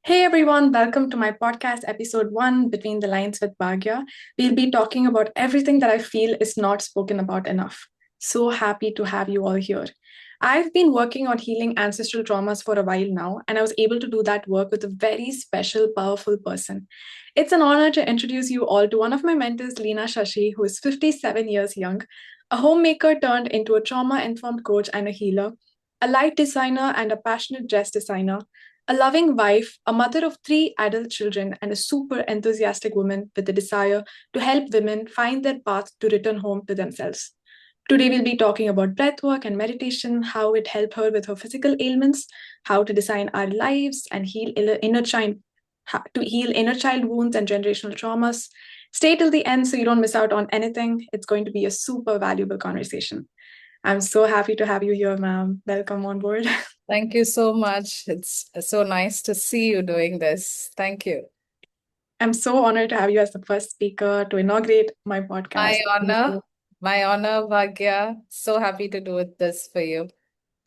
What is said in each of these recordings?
Hey everyone, welcome to my podcast episode 1 Between the Lines with Bhagya. We'll be talking about everything that I feel is not spoken about enough. So happy to have you all here. I've been working on healing ancestral traumas for a while now, and I was able to do that work with a very special, powerful person. It's an honor to introduce you all to one of my mentors, Leena Shashi, who is 57 years young, a homemaker turned into a trauma informed coach and a healer, a light designer and a passionate dress designer, a loving wife, a mother of three adult children, and a super enthusiastic woman with a desire to help women find their path to return home to themselves. Today, we'll be talking about breathwork and meditation, how it helped her with her physical ailments, how to design our lives and heal inner child, to heal inner child wounds and generational traumas. Stay till the end so you don't miss out on anything. It's going to be a super valuable conversation. I'm so happy to have you here, ma'am. Welcome on board. Thank you so much. It's so nice to see you doing this. Thank you. I'm so honored to have you as the first speaker to inaugurate my My podcast. honor, my honor, Bhagya. So happy to do this for you.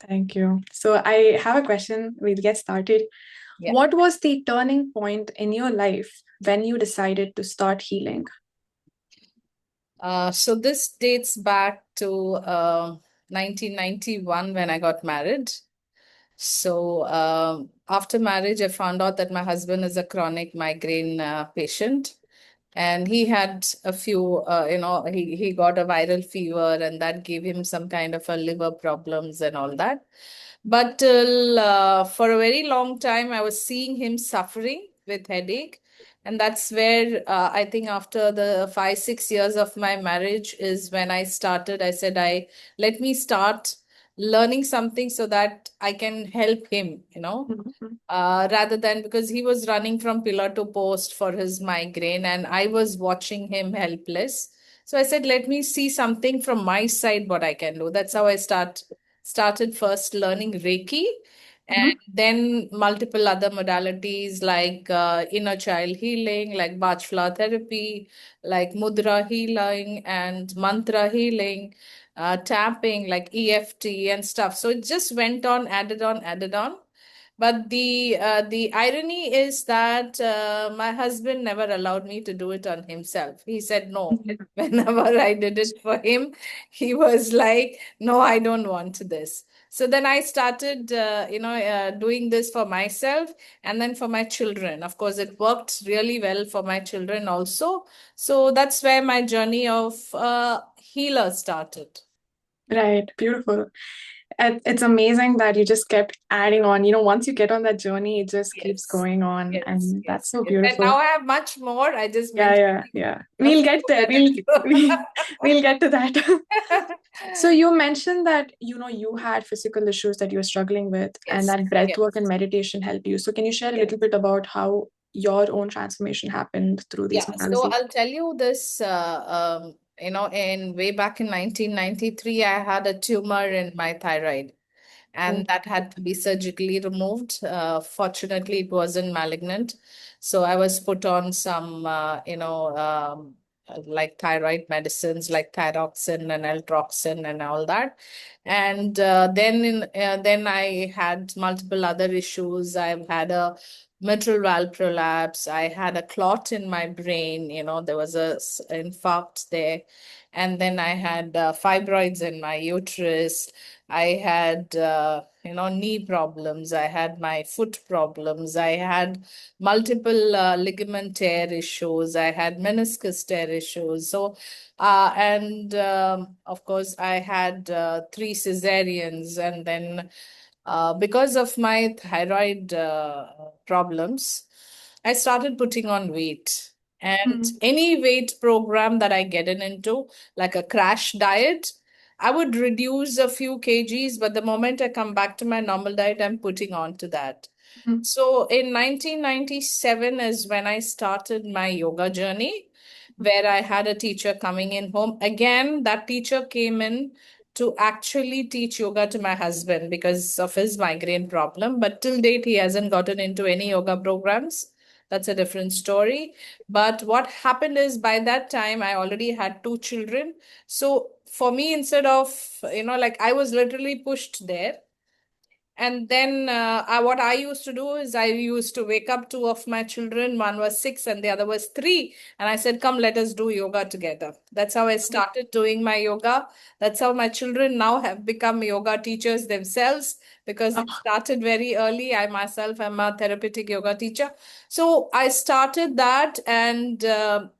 Thank you. So, I have a question. We'll get started. Yeah. What was the turning point in your life when you decided to start healing? So this dates back to 1991 when I got married. So after marriage, I found out that my husband is a chronic migraine patient. And he had a few, he got a viral fever and that gave him some kind of a liver problems and all that. But till for a very long time, I was seeing him suffering with headache. And that's where I think after the 5, 6 years of my marriage is when I said, let me start learning something so that I can help him, Mhm. rather than because he was running from pillar to post for his migraine and I was watching him helpless. So I said, let me see something from my side what I can do. That's how I started first learning Reiki and Mhm. then multiple other modalities like inner child healing, like Bach flower therapy, like mudra healing and mantra healing, tapping like EFT and stuff. So it just went on, added on, added on. But the irony is that my husband never allowed me to do it on himself. He said no. Mhm. Whenever I did it for him, he was like, "No, I don't want this." So then I started, doing this for myself and then for my children. Of course, it worked really well for my children also. So that's where my journey of healer started. Right, beautiful. It's amazing that you just kept adding on. Once you get on that journey, it just keeps Yes, going on, yes, and that's yes, so yes. And beautiful. now I have much more. I just Yeah, mentioned yeah, yeah. a We'll few get there. We'll minutes we'll get to that. ago. So you mentioned that you had physical issues that you were struggling with, and Yes, that breath yes, work and meditation helped you. So can you share a yes. little bit about how your own transformation happened through these Yeah, so modalities? I'll tell you this, in way back in 1993, I had a tumor in my thyroid, and Oh. that had to be surgically removed. Fortunately, it wasn't malignant. So I was put on some, like thyroid medicines like thyroxine and L-troxin and all that. And then I had multiple other issues. I've had a mitral valve prolapse. I had a clot in my brain. There was a infarct there. And then I had fibroids in my uterus. I had, knee problems. I had my foot problems. I had multiple ligament tear issues. I had meniscus tear issues. So, and of course, I had three cesareans. And then because of my thyroid problems, I started putting on weight. And Mhm. any weight program that I get into, like a crash diet, I would reduce a few kgs, but the moment I come back to my normal diet, I'm putting on to that. Mhm. So in 1997 is when I started my yoga journey, where I had a teacher coming in home. Again, that teacher came in to actually teach yoga to my husband because of his migraine problem. But till date, he hasn't gotten into any yoga programs. That's a different story. But what happened is by that time, I already had two children. So for me, instead of, like I was literally pushed there And then what I used to do is I used to wake up two of my children. One was 6 and the other was 3. And I said, come, let us do yoga together. That's how I started doing my yoga. That's how my children now have become yoga teachers themselves because they Oh, started very early. I myself am a therapeutic yoga teacher. So I started that, and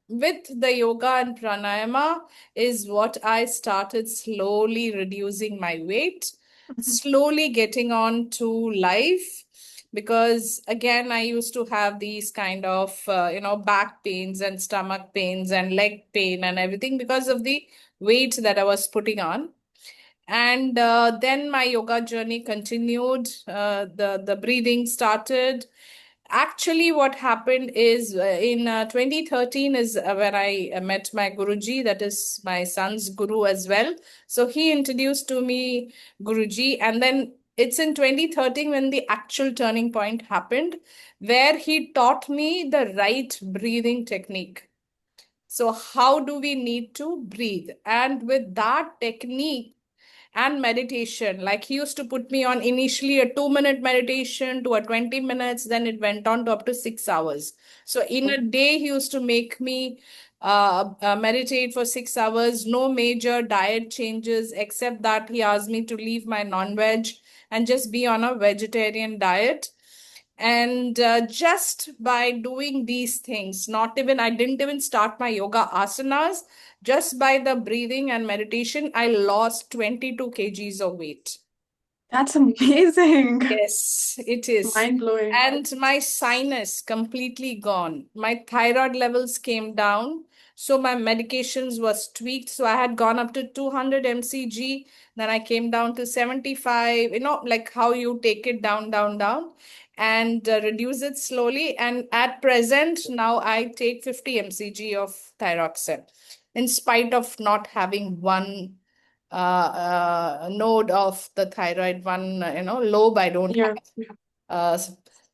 with the yoga and pranayama is what I started slowly reducing my weight, mhm. slowly getting on to life, because again I used to have these kind of back pains and stomach pains and leg pain and everything because of the weight that I was putting on. And then my yoga journey continued. The breathing started. Actually, what happened is in 2013 is when I met my Guruji, that is my son's guru as well. So he introduced to me Guruji, and then it's in 2013 when the actual turning point happened, where he taught me the right breathing technique. So, how do we need to breathe? And with that technique, and meditation, like he used to put me on initially a 2-minute meditation to a 20 minutes, then it went on to up to 6 hours. So in a day he used to make me meditate for 6 hours, no major diet changes, except that he asked me to leave my non-veg and just be on a vegetarian diet. And just by doing these things, not even, I didn't even start my yoga asanas, just by the breathing and meditation, I lost 22 kgs of weight. That's amazing. Yes, it is. Mind blowing. And my sinus completely gone. My thyroid levels came down. So my medications was tweaked. So I had gone up to 200 mcg. Then I came down to 75, like how you take it down, down, down, and reduce it slowly. And at present, now I take 50 mcg of thyroxine, in spite of not having one node of the thyroid, one lobe I don't have. Yeah. Yeah.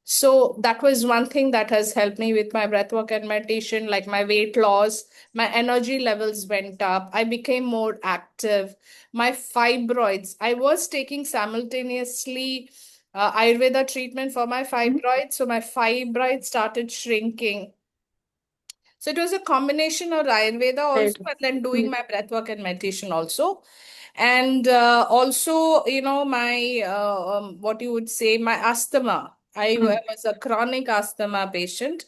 So that was one thing that has helped me with my breath work and meditation, like my weight loss, my energy levels went up, I became more active. My fibroids, I was taking simultaneously Ayurveda treatment for my Mhm. fibroids, so my fibroids started shrinking. So it was a combination of Ayurveda Right. also, and then doing Mm. my breath work and meditation also. And also, my what you would say, my asthma. I Mm. was a chronic asthma patient,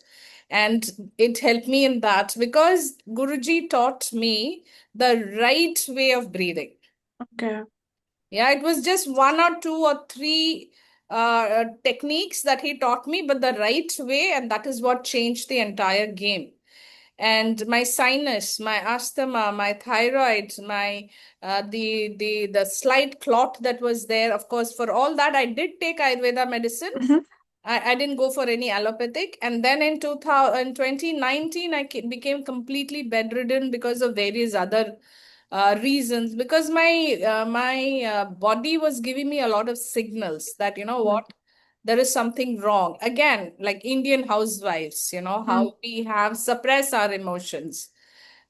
and it helped me in that because Guruji taught me the right way of breathing. Okay. Yeah, it was just one or two or three techniques that he taught me, but the right way, and that is what changed the entire game. And my sinus, my asthma, my thyroid, my the slight clot that was there. Of course, for all that, I did take Ayurveda medicine. Mhm. I didn't go for any allopathic. And then in 2000, 2019, became completely bedridden because of various other reasons. Because my body was giving me a lot of signals that, Mm. what, there is something wrong. Again, like Indian housewives, Mm. how we have suppress our emotions.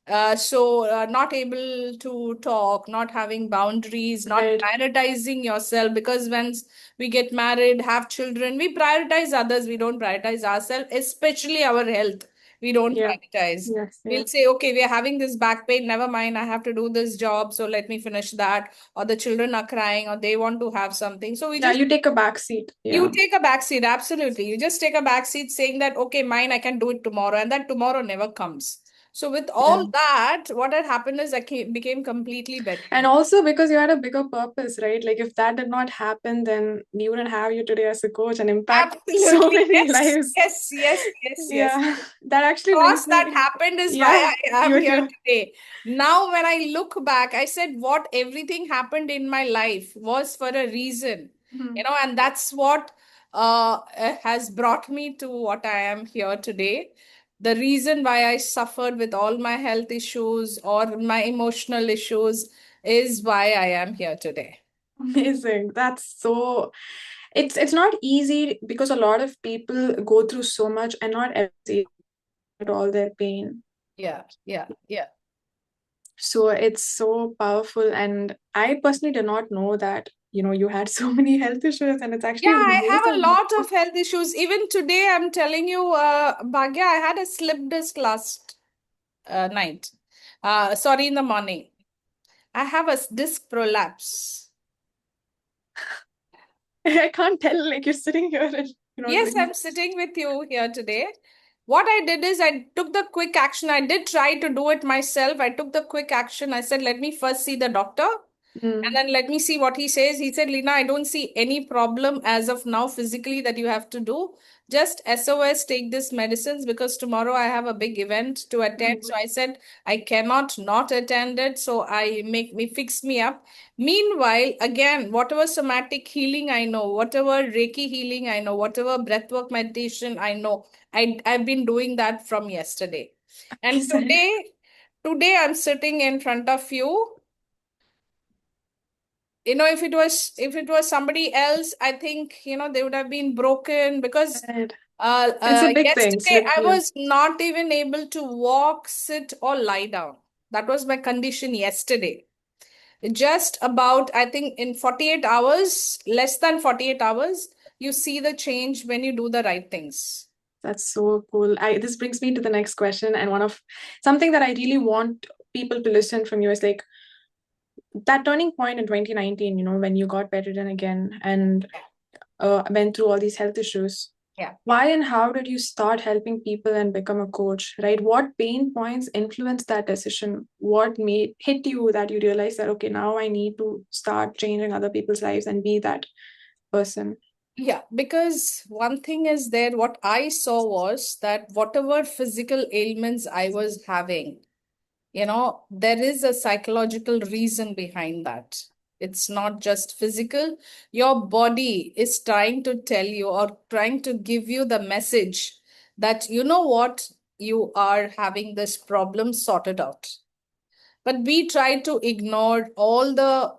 Not able to talk, not having boundaries, not Right. prioritizing yourself, because once we get married, have children, we prioritize others, we don't prioritize ourselves, especially our health. We don't Yeah. prioritize. Yes. We'll Yes. say, okay, we are having this back pain, never mind, I have to do this job, so let me finish that. Or the children are crying, or they want to have something. So we Yeah. just You take a back seat. you Yeah. take a back seat, absolutely. You just take a back seat saying that, okay, mine, I can do it tomorrow, and that tomorrow never comes. So, with Yeah. all that, what had happened is became completely And bedridden. also because you had a bigger purpose, right? Like if that did not happen, then we wouldn't have you today as a coach and impact so Absolutely. many Yes, lives. yes, yes, yes, yes. Yeah. That actually Cause brings that me, happened is why yeah, I am you're here here. today. Now, when I look back, I said what everything happened in my life was for a reason, Mhm. and that's what has brought me to what I am here today. The reason why I suffered with all my health issues or my emotional issues is why I am here today. Amazing. That's so it's not easy because a lot of people go through so much and not everybody at all their pain. Yeah, yeah, yeah. So it's so powerful. And I personally did not know that you had so many health issues, and it's Yeah, actually I have a amazing. lot of health issues. Even today, I'm telling you, Bhagya, I had a slip disc last night. Sorry, in the morning. I have a disc prolapse. I can't tell, like you're sitting here and Yes, doing. I'm sitting with you here today. What I did is I took the quick action. I did try to do it myself. I took the quick action. I said, let me first see the doctor. And Mm, then let me see what he says. He said, Leena, I don't see any problem as of now physically that you have to do. Just SOS, take this medicines because tomorrow I have a big event to attend. mm, So I said, I cannot not attend it. So I make me fix me up. Meanwhile, again, whatever somatic healing I know, whatever Reiki healing I know, whatever breathwork meditation I know, I've been doing that from yesterday. And amazing. today I'm sitting in front of you. If it was somebody else, I think they would have been broken because Right. It's a big thing. yesterday Slip, I yeah, was not even able to walk, sit, or lie down. That was my condition yesterday. Just about, I think, in 48 hours, less than 48 hours, you see the change when you do the right things. that's so cool. This brings me to the next question, and one of something that I really want people to listen from you is like that turning point in 2019. When you got bedridden again and went through all these health issues. Yeah. Why and how did you start helping people and become a coach, right? What pain points influenced that decision? What made hit you that you realized that, okay, now I need to start changing other people's lives and be that person? Yeah, because one thing is there, what I saw was that whatever physical ailments I was having, there is a psychological reason behind that. It's not just physical. Your body is trying to tell you or trying to give you the message that you know what, you are having this problem sorted out. But we try to ignore all the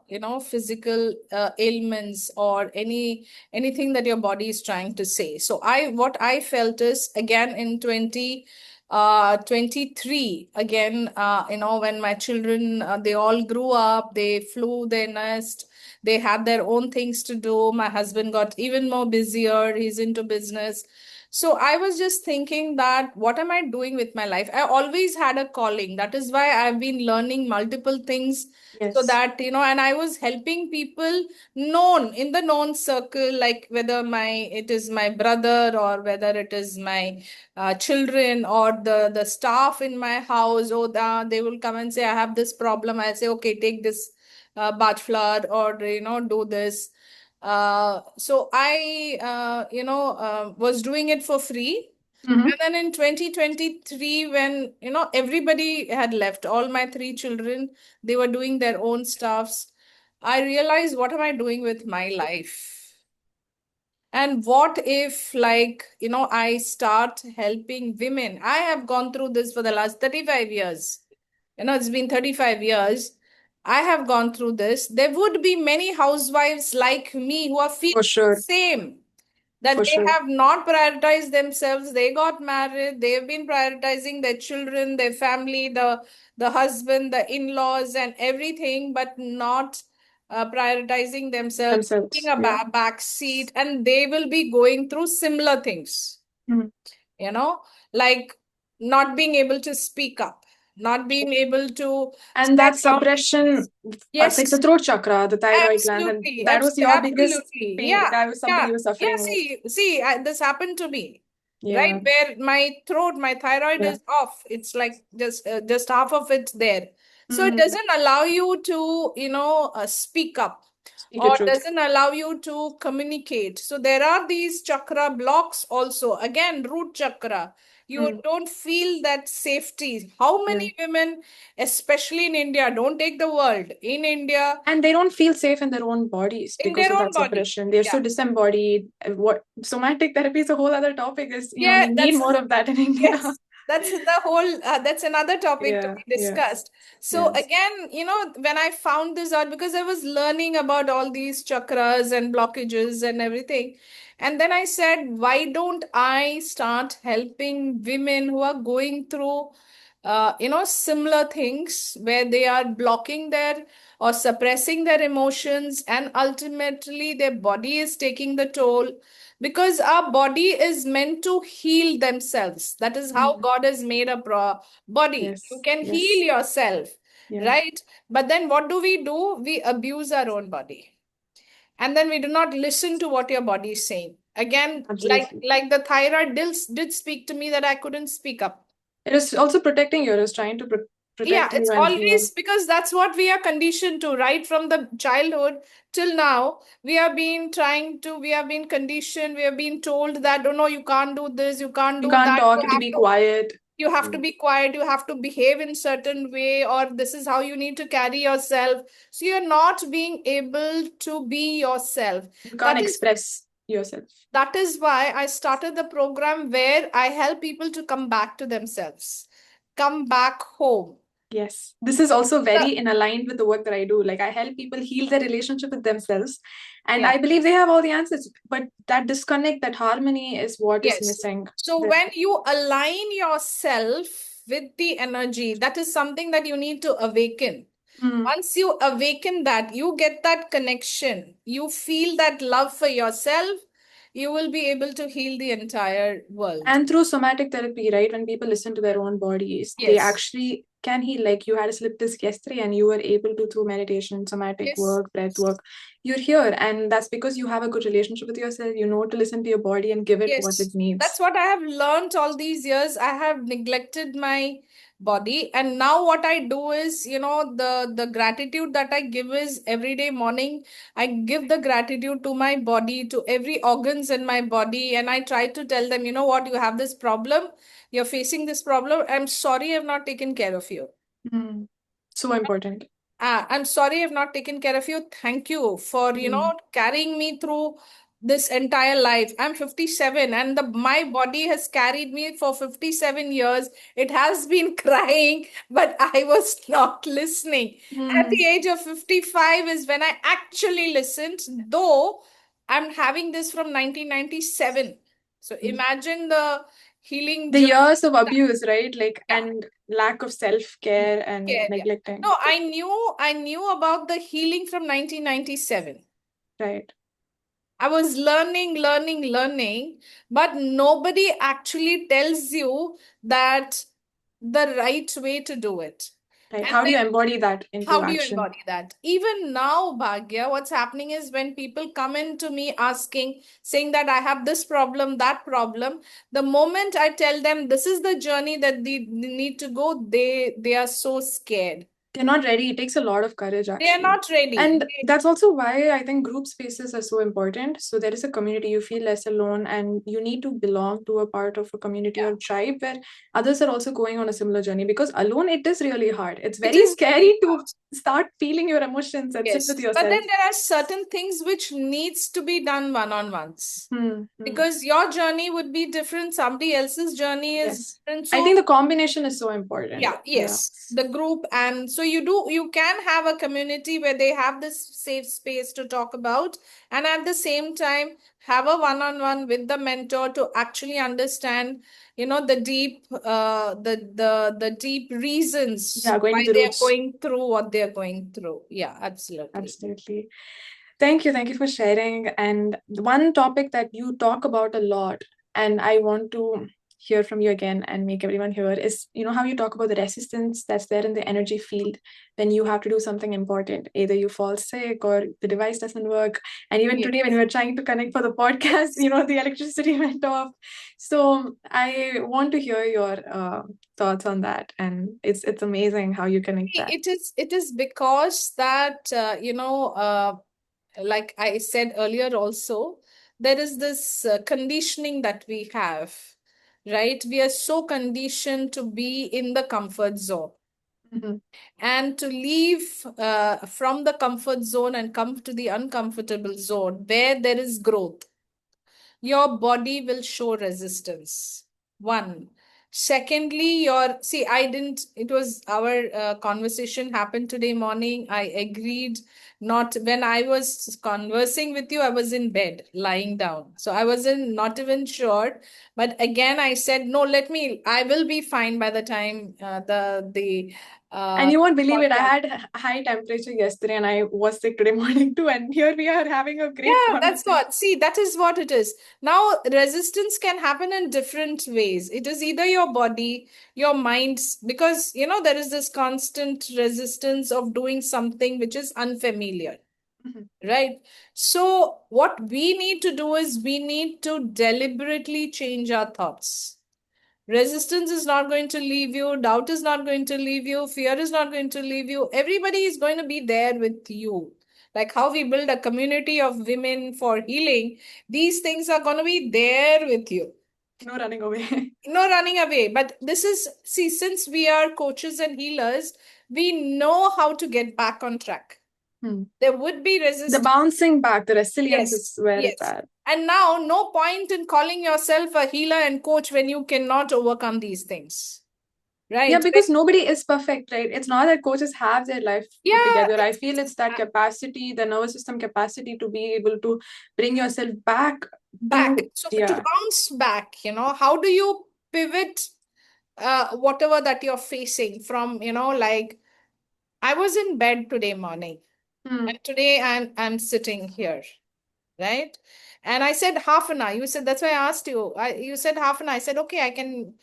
physical ailments or anything that your body is trying to say. So what I felt is, again, in 2023, again, when my children, they all grew up, they flew their nest, they had their own things to do. My husband got even more busier, he's into business. So I was just thinking that what am I doing with my life? I always had a calling. That is why I've been learning multiple things, so Yes, that, and I was helping people known in the known circle, like whether it is my brother or whether it is my children or the staff in my house, or they will come and say, I have this problem. I say, okay, take this bath flour, or do this. So I, was doing it for free. And hmm then in 2023, when, everybody had left, all my three children, they were doing their own stuffs. I realized, what am I doing with my life? And what if, like, I start helping women? I have gone through this for the last 35 years. It's been 35 years. I have gone through this. There would be many housewives like me who are for feeling the sure, same, that for they sure. have not prioritized themselves. They got married, they've been prioritizing their children, their family, the husband, the in-laws, and everything, but not prioritizing themselves, taking Themselves, a yeah. back seat, and they will be going through similar things, Mhm. you know, like not being able to speak up, not being able to And that stand up. suppression affects the Yes. throat chakra, the thyroid gland, and Absolutely, that was your biggest absolutely. pain. Yeah, That was something yeah, you were yeah. suffering with. This happened to me, right? Yeah, Where my throat, my thyroid yeah. is off. It's like just half of it's there. So it hmm doesn't allow you to, speak up, Speak your or truth. doesn't allow you to communicate. So there are these chakra blocks also. Again, root chakra. You Mm, don't feel that safety. How yeah. many women, especially in India, don't take the world, in India, And they don't feel safe in their own bodies in because their of own that body. suppression. They're Yeah. so disembodied. What somatic therapy is a whole other topic. Is Yeah, we need more of that in India. yes, that's another topic to Yeah, be yes, discussed. So yes. again, when I found this out, because I was learning about all these chakras and blockages and everything, and then I said, why don't I start helping women who are going through similar things where they are blocking their or suppressing their emotions, and ultimately their body is taking the toll, because our body is meant to heal themselves. That is how Mm. God has made a body. You Yes, can heal yes, yourself, yeah, right? But then what do? We abuse our own body, and then we do not listen to what your body is saying. Again, absolutely. like the thyroid did speak to me that I couldn't speak up. It is also protecting you. It is trying to Yeah, protect you it's and, always because that's what we are conditioned to, right from the childhood till now. We have been conditioned, we have been told that, oh no, you can't do this, you can't you do can't that, talk, you to be quiet. you have to Mm. be quiet, you have to behave in certain way, or this is how you need to carry yourself. So you're not being able to be yourself. You can't That is express yourself. that is why I started the program where I help people to come back to themselves, come back home. Yes, this is also The- very in aligned with the work that I do. Like I help people heal their relationship with themselves, and yeah. I believe they have all the answers. But that disconnect, that harmony, is what is Yes. missing. So That when you align yourself with the energy, that is something that you need to awaken. mm. Once you awaken that, you get that connection, you feel that love for yourself, you will be able to heal the entire world. And through somatic therapy, right? When people listen to their own bodies, they Yes. actually can heal. Like you had a slip disc yesterday, and you were able to, through meditation, somatic Yes. work, breath work, you're here, and that's because you have a good relationship with yourself. You know to listen to your body and give it what it Yes, needs. that's what I have learned all these years. I have neglected my body, and now what I do is, the gratitude that I give is every day morning. I give the gratitude to my body, to every organs in my body, and I try to tell them, you know what, you have this problem, you're facing this problem. I'm sorry I've not taken care of you. Mm. So important. I'm sorry I've not taken care of you. Thank you for, Mm. carrying me through this entire life. I'm 57 and my body has carried me for 57 years. It has been crying, but I was not listening. At Mm. the age of 55 is when I actually listened, though I'm having this from 1997. So imagine the healing The journey. years of abuse, right? Like, Yeah. and lack of self-care and Yeah, yeah. neglecting, No, I knew about the healing from 1997. right? I was learning, but nobody actually tells you that the right way to do it. Right. And How do you then embody that into how do you action? embody that? Even now, Bhagya, what's happening is when people come in to me asking, saying that I have this problem, that problem, the moment I tell them this is the journey that they need to go, they are so scared. They're not ready. It takes a lot of courage, They are actually. not ready. And that's also why I think group spaces are so important. So there is a community, you feel less alone, and you need to belong to a part of a community Yeah. or tribe where others are also going on a similar journey. Because alone, it is really hard. It's It very is very scary to hard. start feeling your emotions and sit with Yes. But yourself. then there are certain things which needs to be done one-on-ones. Hmm. Hmm. Because your journey would be different, somebody else's journey is Yes. different. I think So the combination is so important. yeah, Yeah. yes, the group. And so you can have a community where they have this safe space to talk about, and at the same time have a one-on-one with the mentor to actually understand, the deep the deep reasons Yeah, going why to the they're roots. going through what they're going through. Yeah, absolutely. Absolutely. Thank you. Thank you for sharing. And one topic that you talk about a lot, and I want to hear from you again and make everyone hear, is how you talk about the resistance that's there in the energy field when you have to do something important. Either you fall sick or the device doesn't work. And even Yes. today, when we were trying to connect for the podcast, Yes. the electricity went off. So I want to hear your thoughts on that. And it's amazing how you connect that. It is because that like I said earlier also, there is this conditioning that we have, right? We are so conditioned to be in the comfort zone, Mhm. and to leave from the comfort zone and come to the uncomfortable zone where there is growth. Your body will show resistance. One. Secondly, it was our conversation happened today morning. I agreed not when I was conversing with you, I was in bed, lying down. So I wasn't not even sure. But again, I said, no, I will be fine by the time the And uh, you won't believe it. I podcast. had high temperature yesterday and I was sick today morning too. And here we are having a great Yeah, that's conversation. what. See, that is what it is. Now, resistance can happen in different ways. It is either your body, your minds, because there is this constant resistance of doing something which is unfamiliar, Mhm. right? So, what we need to do is we need to deliberately change our thoughts. Resistance is not going to leave you, doubt is not going to leave you, fear is not going to leave you. Everybody is going to be there with you. Like how we build a community of women for healing, these things are going to be there with you. No running away. No running away. But see, since we are coaches and healers, we know how to get back on track. Hmm. There would be The resistance. bouncing back, the resilience is Yes, where it's yes. at. And now, no point in calling yourself a healer and coach when you cannot overcome these things. Yeah, Right. because nobody is perfect, right? It's not that coaches have their life put Yeah, together. I feel it's that capacity, the nervous system capacity to be able to bring yourself back back. to, So to yeah. bounce back, how do you pivot whatever that you're facing from, like I was in bed today morning Hmm. and today I'm sitting here, right? And I said half an hour. You said that's why I asked you. You said half an hour. I said, okay, I can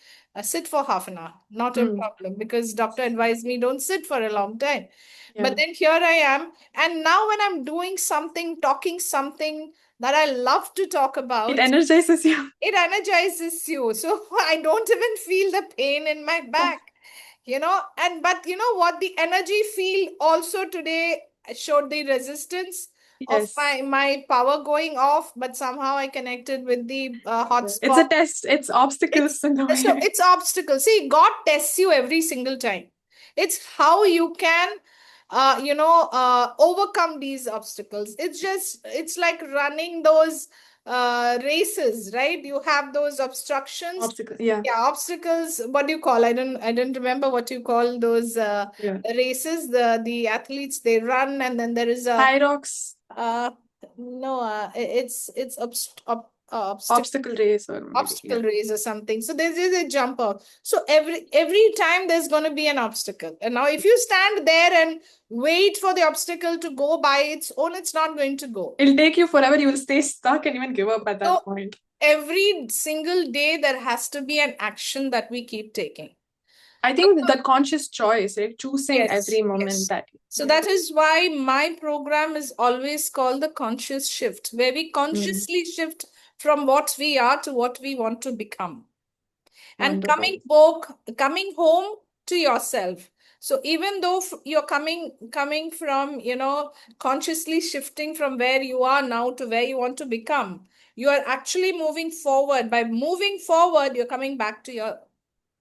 sit for half an hour. Not a Hmm. problem because doctor advised me don't sit for a long time. Yeah. But then here I am. And now when I'm doing something, talking something that I love to talk It about, energizes you. it energizes you. So I don't even feel the pain in my back, and but you know what? The energy field also today showed the resistance of Yes. my power going off, but somehow I connected with the It's a hotspot. test. It's It's obstacles in the so way. it's obstacle. See, God tests you every single time. It's how you can overcome these obstacles. It's like running those races, right? You have those obstructions. Obstacle. Yeah. Yeah, obstacles. What do you call? I don't remember what you call those Yeah. races. The athletes, they run, and then there is a High rocks, uh no it's obstacle obstacle race, or maybe, obstacle yeah. race or something. So there's a jumper. So every time there's going to be an obstacle. And now if you stand there and wait for the obstacle to go by its own, it's not going to go. It'll take you forever. You will stay stuck and even give up at that So point. every single day there has to be an action that we keep taking. I think that conscious choice, right? Choosing every Yes, moment yes. that, So yeah. that is why my program is always called the conscious shift, where we Mm, consciously shift from what we are to what we want to become. And wonderful. coming home to yourself. So even though you're coming from, consciously shifting from where you are now to where you want to become, you are actually moving forward. By moving forward, you're coming back to your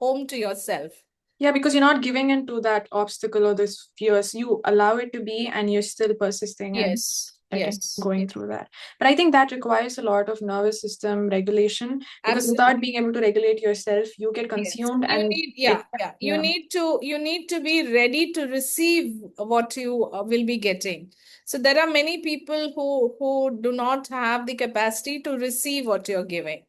home, to yourself. Yeah, because you're not giving in to that obstacle or this fears. You allow it to be and you're still persisting and Yes, okay, yes, going yes. through that. But I think that requires a lot of nervous system regulation because without Absolutely. being able to regulate yourself, you get Yes. consumed You and need, it, yeah, yeah. You yeah, need to be ready to receive what you will be getting. So there are many people who do not have the capacity to receive what you're giving.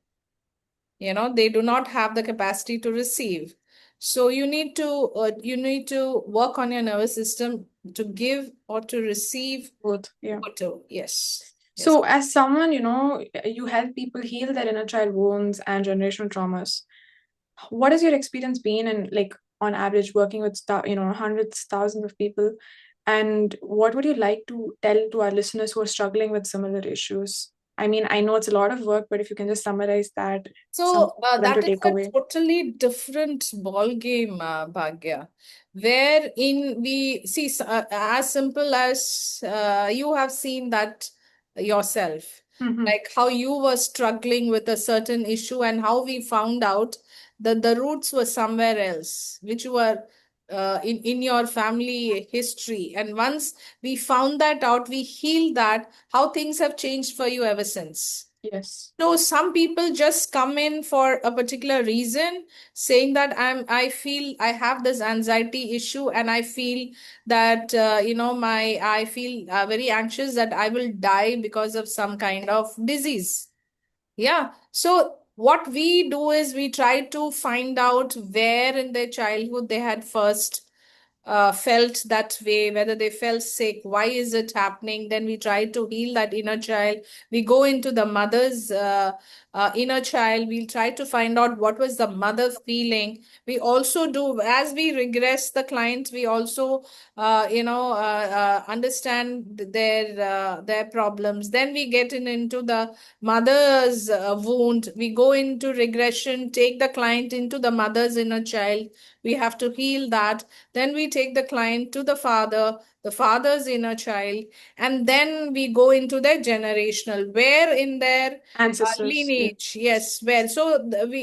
They do not have the capacity to receive. So you need to work on your nervous system to give or to receive both. Yeah. or to, yes. Yes. So as someone, you help people heal their inner child wounds and generational traumas. What has your experience been in, like, on average working with hundreds, thousands of people, and what would you like to tell to our listeners who are struggling with similar issues? I mean, I know it's a lot of work, but if you can just summarize that, something So for them to that is take a away. totally different ball game, Bhagya, wherein we see as simple as you have seen that yourself, Mm-hmm. like how you were struggling with a certain issue and how we found out that the roots were somewhere else, which were in your family history. And once we found that out, we healed that, how things have changed for you ever since. Yes. So some people just come in for a particular reason, saying that I feel I have this anxiety issue, and I feel that I feel very anxious that I will die because of some kind of disease. Yeah. So what we do is we try to find out where in their childhood they had first felt that way, whether they felt sick, why is it happening? Then we try to heal that inner child. We go into the mother's inner child. We'll try to find out what was the mother feeling. We also do, as we regress the client, we also understand their problems. Then we get into the mother's wound. We go into regression, take the client into the mother's inner child. We have to heal that. Then we take the client to the father's inner child, and then we go into their generational, where in their Ancestors. Yeah. lineage. Yes, where. So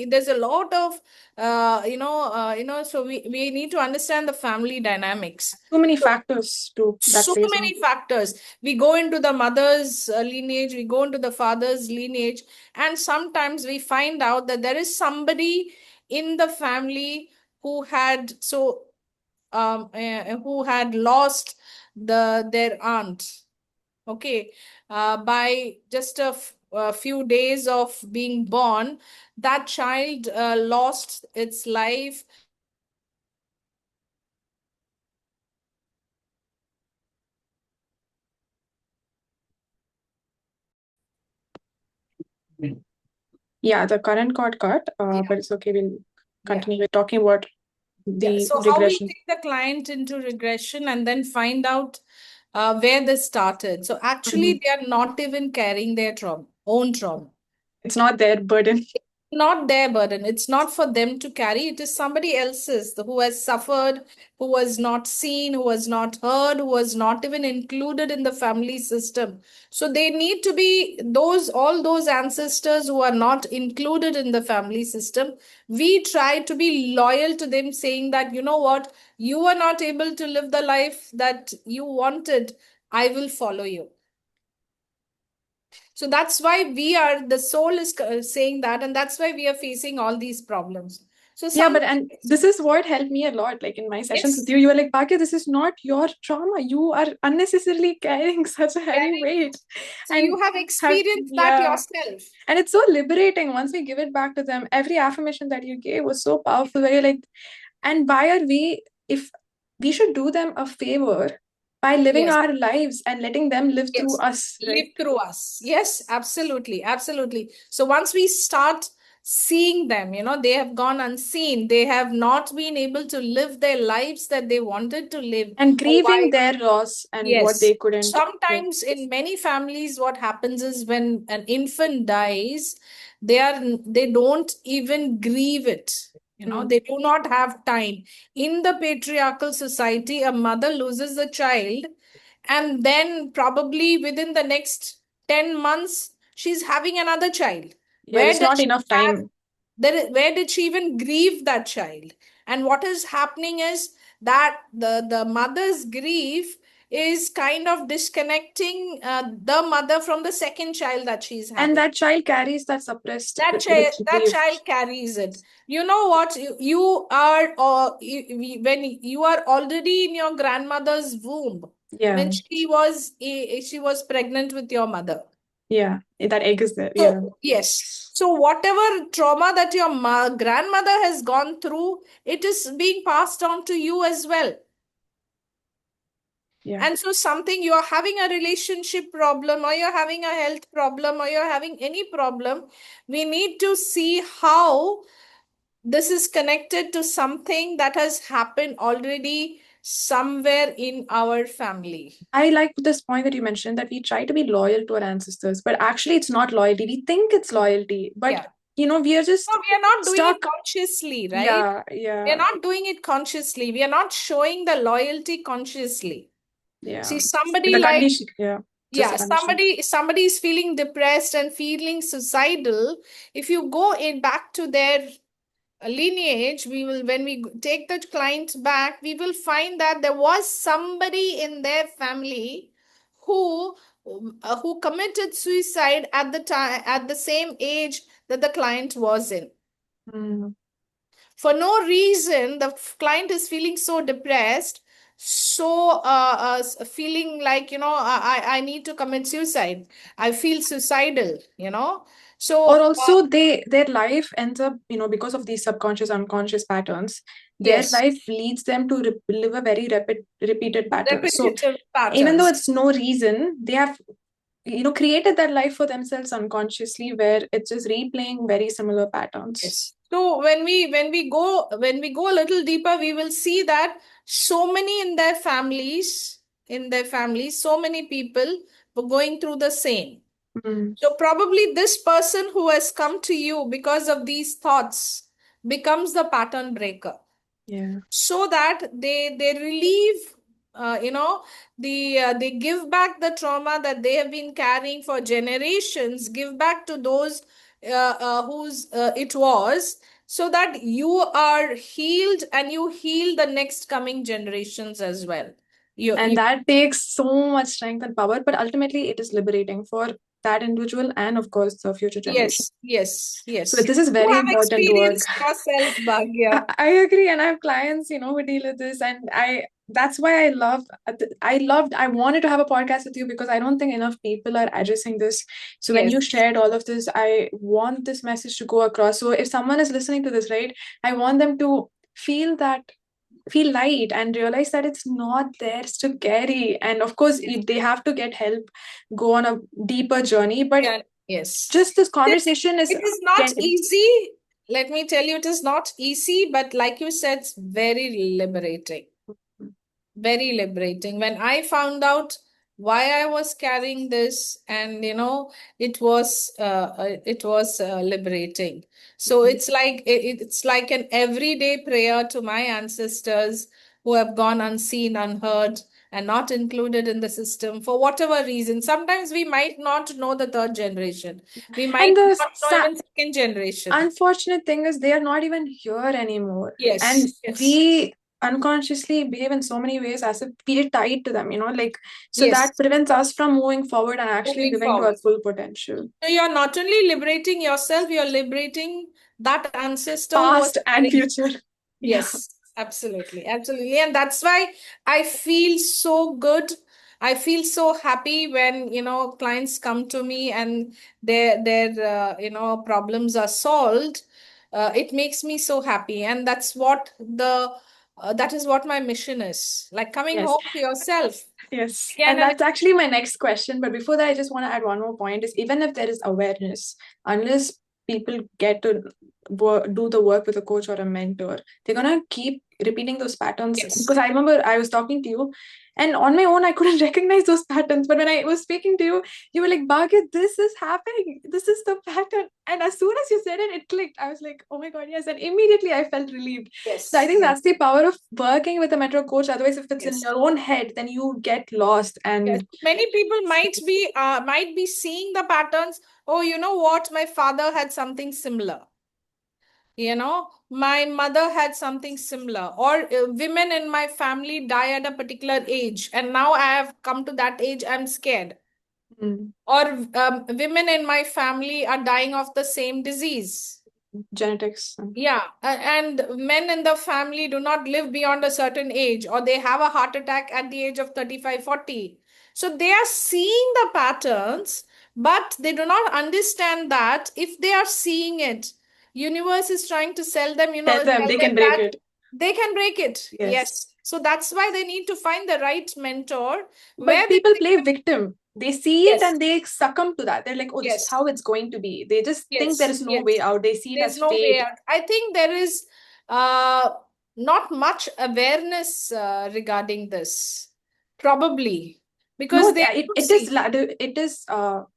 there's a lot of so we need to understand the family dynamics. So many factors to that So plays in. many factors. We go into the mother's lineage, we go into the father's lineage, and sometimes we find out that there is somebody in the family who had who had lost their aunt. Okay, by just a few days of being born, that child lost its life. Yeah, the current got cut, Yeah, but it's okay. We'll yeah. continue with talking about Yeah, the so how we regression. take the client into regression and then find out where they started. So Mhm. actually, they are not even carrying their trauma, own trauma. It's not their burden. Not their burden. It's not for them to carry. It is somebody else's who has suffered, who was not seen, who was not heard, who was not even included in the family system. So they need to be all those ancestors who are not included in the family system. We try to be loyal to them, saying that, you know what, you were not able to live the life that you wanted. I will follow you. So that's why the soul is saying that, and that's why we are facing all these problems. So Yeah, some, but and this is what helped me a lot. Like in my sessions with yes, you, you were like, Bhagya, this is not your trauma. You are unnecessarily carrying such a heavy very weight. so And you have have, experienced that yeah. yourself. And it's so liberating once we give it back to them. Every affirmation that you gave was so powerful. Where you're like, and why are we, if we should do them a favor by living Yes. our lives and letting them live through Yes, us, live right? through us. Yes, absolutely, absolutely. So once we start seeing them, they have gone unseen. They have not been able to live their lives that they wanted to live. And Or grieving why? their loss and what Yes. they couldn't live. Sometimes in many families, what happens is when an infant dies, they don't even grieve it. Mm. They do not have time. In the patriarchal society, a mother loses a child, and then probably within the next 10 months, she's having another child. Yeah, Where there's does not she enough have time. where did she even grieve that child? And what is happening is that the mother's grief is kind of disconnecting the mother from the second child that she's And having. that child carries that suppressed That grief. child carries it. You know what? You are when you are already in your grandmother's womb, Yeah, when she was pregnant with your mother. yeah. That egg is there. Yeah, So, yes. So, whatever trauma that your grandmother has gone through, it is being passed on to you as well. yeah. And so, something you are having a relationship problem, or you're having a health problem, or you're having any problem, we need to see how this is connected to something that has happened already somewhere in our family. I like this point that you mentioned that we try to be loyal to our ancestors, but actually it's not loyalty. We think it's loyalty, but Yeah. we are No, just we are not doing it stuck. consciously, right? Yeah, We are yeah, not doing it consciously. We are not showing the loyalty consciously. yeah. See, somebody The like, condition, yeah, just yeah, the condition. somebody is feeling depressed and feeling suicidal. If you go in back to their lineage, we will when we take the client back, we will find that there was somebody in their family who who committed suicide at the time, at the same age that the client was in. Mm. For no reason, the client is feeling so depressed, so feeling like, I need to commit suicide. I feel suicidal, Or So, also their life ends up, because of these subconscious, unconscious patterns, their yes, life leads them to live a very repeated pattern. So repetitive even though patterns. it's no reason, they have, created that life for themselves unconsciously, where it's just replaying very similar patterns. Yes. So when we go a little deeper, we will see that so many in their families, so many people were going through the same. Mm. So probably this person who has come to you because of these thoughts becomes the pattern breaker, Yeah. so that they relieve, they give back the trauma that they have been carrying for generations, give back to those whose it was, so that you are healed and you heal the next coming generations as well. And You that takes so much strength and power, but ultimately it is liberating for that individual and, of course, the future generation. Yes, yes, So yes. this is You very have important work. experienced yourself, Bhagya. I agree, and I have clients, who deal with this, and that's why I wanted to have a podcast with you, because I don't think enough people are addressing this. So when Yes, you shared all of this, I want this message to go across. So if someone is listening to this, right, I want them to feel light and realize that it's not theirs to carry. And of course, yes, they have to get help, go on a deeper journey. But yeah, yes. just this It conversation is it is not can easy. Let me tell you, it is not easy, but like you said, it's very liberating. Very liberating. When I found out why I was carrying this, and it was liberating. So it's like an everyday prayer to my ancestors who have gone unseen, unheard, and not included in the system for whatever reason. Sometimes we might not know the third generation. We and might the not know even second generation. unfortunate thing is they are not even here anymore, and Yes, yes, we unconsciously behave in so many ways as if we are tied to them, like, so yes. that prevents us from moving forward and actually Moving living to our forward. full potential, So you're not only liberating yourself, you're liberating that ancestor who was past and carrying. future. Yeah. Yes, absolutely, absolutely. And that's why I feel so good. I feel so happy when, clients come to me and their problems are solved. It makes me so happy. And that is what my mission is. Like coming Yes. home to yourself Yes, again and and that's actually my next question. But before that, I just want to add one more point: is even if there is awareness, unless people get to do the work with a coach or a mentor, they're gonna keep repeating those patterns. yes, Because I remember I was talking to you, and on my own, I couldn't recognize those patterns. But when I was speaking to you, you were like, "Bhagya, this is happening. This is the pattern." And as soon as you said it, it clicked. I was like, "Oh my God, yes!" And immediately I felt relieved. So I yes, think yes, that's the power of working with a mentor coach. Otherwise, if it's in yes. your own head, then you get lost. Yes, And many people might be seeing the patterns. Oh, you know what? My father had something similar. My mother had something similar. Or women in my family die at a particular age, and now I have come to that age, I'm scared. mm, Or women in my family are dying of the same disease. genetics. Yeah, and men in the family do not live beyond a certain age, or they have a heart attack at the age of 35, 40. So they are seeing the patterns, but they do not understand that if they are seeing it, universe is trying to sell them, Tell them tell they them can break that it. they can break it. Yes. Yes. So that's why they need to find the right mentor where But people play victim. They see it yes, and they succumb to that. They're like, oh, this is yes, how it's going to be. They just think there yes, is no way yes. out. They see it There's as no way fate. out. I think there is uh, not much awareness regarding this, probably No, because they don't it is, see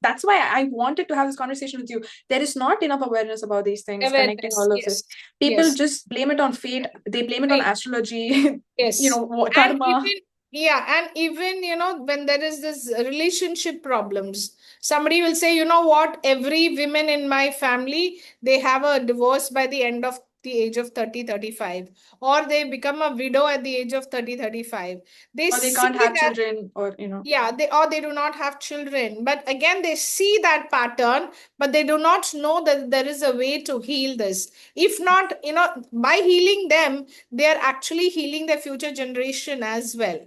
that's why I wanted to have this conversation with you. There is not enough awareness about these things, connecting awareness. all of this. Yes, People yes, just blame it on fate. They blame it on right. astrology, Yes. And karma. even, yeah, and even, when there is this relationship problems, somebody will say, you know what, every women in my family, they have a divorce by the end of the age of 30, 35, or they become a widow at the age of 30, 35. They Or they see can't have that, children, or yeah, they do not have children. But again, they see that pattern, but they do not know that there is a way to heal this. If not, by healing them, they are actually healing their future generation as well.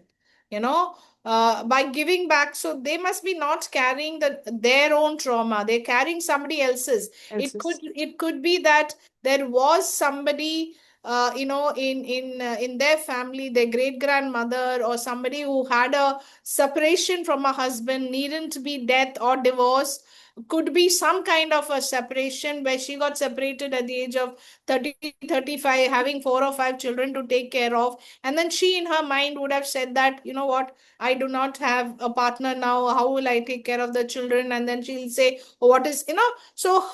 You know, by giving back, so they must be not carrying their own trauma. They're carrying somebody else's. It could else's. it could be that there was somebody in their family, their great grandmother or somebody who had a separation from a husband, needn't be death or divorce, could be some kind of a separation where she got separated at the age of 30, 35, having 4 or 5 children to take care of. And then she in her mind would have said that, you know what, I do not have a partner now, how will I take care of the children? And then she'll say, oh, what is, so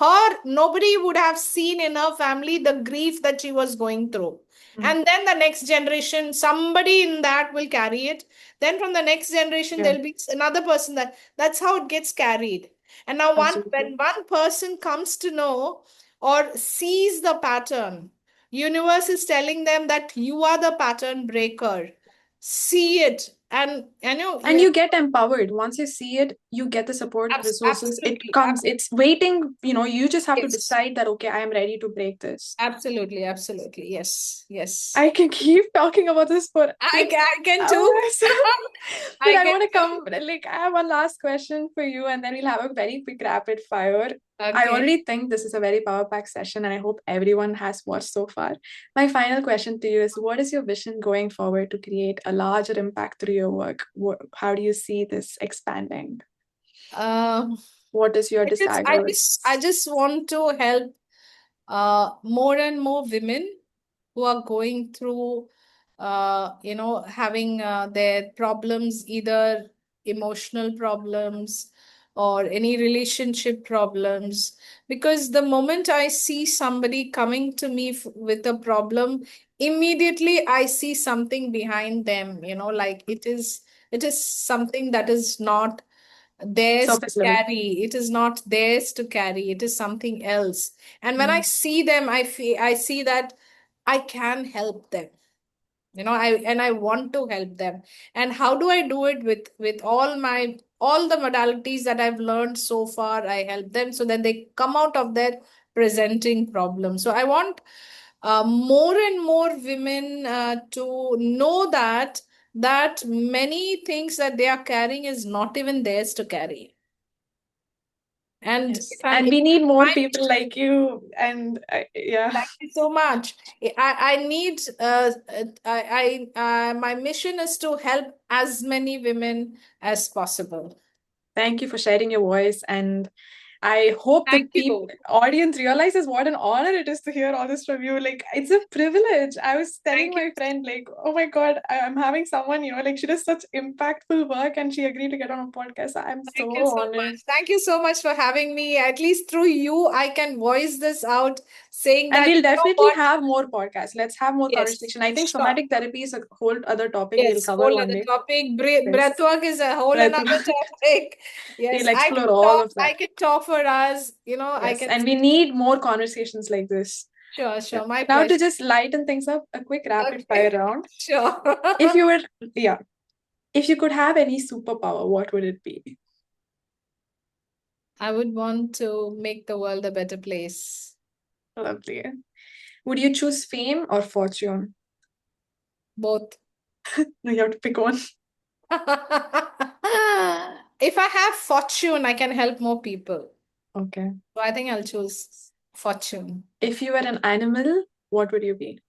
nobody would have seen in her family the grief that she was going through. Mm. And then the next generation, somebody in that will carry it. Then from the next generation, Yeah, there'll be another person. That's how it gets carried. And now absolutely. when one person comes to know or sees the pattern, universe is telling them that you are the pattern breaker. See it. And And you get empowered. Once you see it, you get the support, resources. It absolutely, comes, it's waiting. You just have to yes. decide that, okay, I am ready to break this. Absolutely, absolutely. Yes, I yes. can keep talking about this for I like can, I can too. hours. But I I can want to too. come, like, I have one last question for you, and then we'll have a very quick rapid fire. I Okay. already think this is a very power packed session, and I hope everyone has watched so far. My final question to you is, what is your vision going forward to create a larger impact through your work? How do you see this expanding? Um, What is your I desires? just want to help more and more women who are going through having their problems, either emotional problems or any relationship problems. Because the moment I see somebody coming to me with a problem, immediately I see something behind them, like it is something that is not theirs to Surface level. carry. It is not theirs to carry. It is something else. And when I Mm. see them, I see that I can help them. I want to help them. And how do I do it? With all the modalities that I've learned so far, I help them so that they come out of their presenting problem. So I want more and more women to know that many things that they are carrying is not even theirs to carry. And Yes. And we need more my people like you. And yeah. thank you so much. I need my mission is to help as many women as possible. Thank you for sharing your voice. And I hope the Thank you. audience realizes what an honor it is to hear all this from you. Like, it's a privilege. I was telling Thank you. my friend, like, oh my God, I'm having someone, like, she does such impactful work and she agreed to get on a podcast. I'm so Thank you so honored. much. Thank you so much for having me. At least through you, I can voice this out, saying And that, we'll you know definitely what? have more podcasts. Let's have more Yes, conversation. I think sure. somatic therapy is a whole other topic we'll Yes, cover whole one other day. topic. Yes. Breath work is a whole Breath another work. topic. Yes, We'll I can explore all talk. of I that. can talk for us. I Yes. can. And we need more conversations like this. Sure, Yeah. sure. My Now, to pleasure. just lighten things up, a quick rapid fire Okay, round. sure. If you were, yeah, if you could have any superpower, what would it be? I would want to make the world a better place. Lovely. Would you choose fame or fortune? Both. No, you have to pick one. If I have fortune, I can help more people. Okay. So I think I'll choose fortune. If you were an animal, what would you be?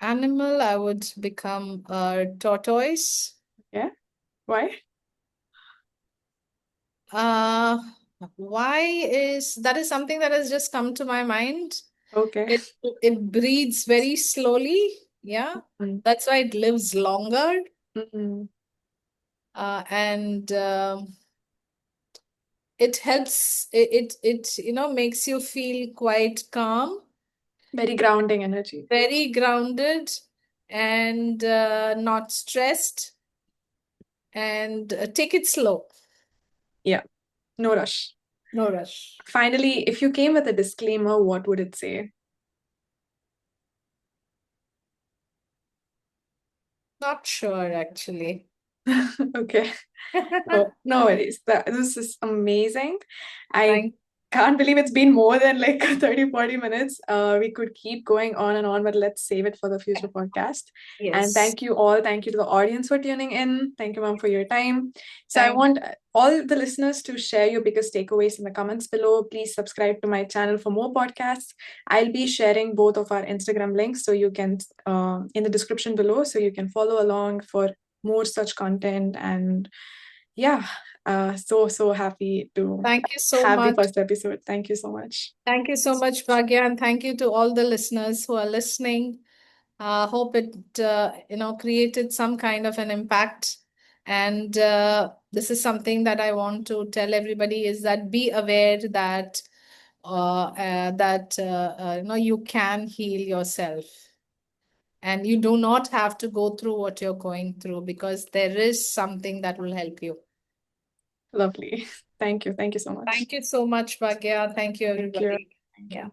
Animal, I would become a tortoise. Yeah. Why? Uh, why is that is something that has just come to my mind. Okay. It breathes very slowly. Yeah. Mm. That's why it lives longer. Mm. And it helps it makes you feel quite calm, Very grounding energy. very grounded, and not stressed, and take it slow. Yeah. No rush. No rush. Finally, if you came with a disclaimer, what would it say? Not sure, actually. Okay. No, no worries. This is amazing. I Thank can't believe it's been more than like 30, 40 minutes. We could keep going on and on, but let's save it for the future podcast. And Yes. thank you all. Thank you to the audience for tuning in. Thank you, ma'am, for your time. So I Thank want all the listeners to share your biggest takeaways in the comments below. Please subscribe to my channel for more podcasts. I'll be sharing both of our Instagram links so you can in the description below so you can follow along for more such content. And yeah, so happy to Thank you so have the much. first episode. Thank you so much. Thank you so much, Bhagya, and thank you to all the listeners who are listening. Hope it created some kind of an impact. And this is something that I want to tell everybody is that be aware that you can heal yourself, and you do not have to go through what you're going through, because there is something that will help you. Lovely. Thank you. Thank you so much. Thank you so much, Bhagya. Thank you, Thank you. everybody. Thank Yeah. you.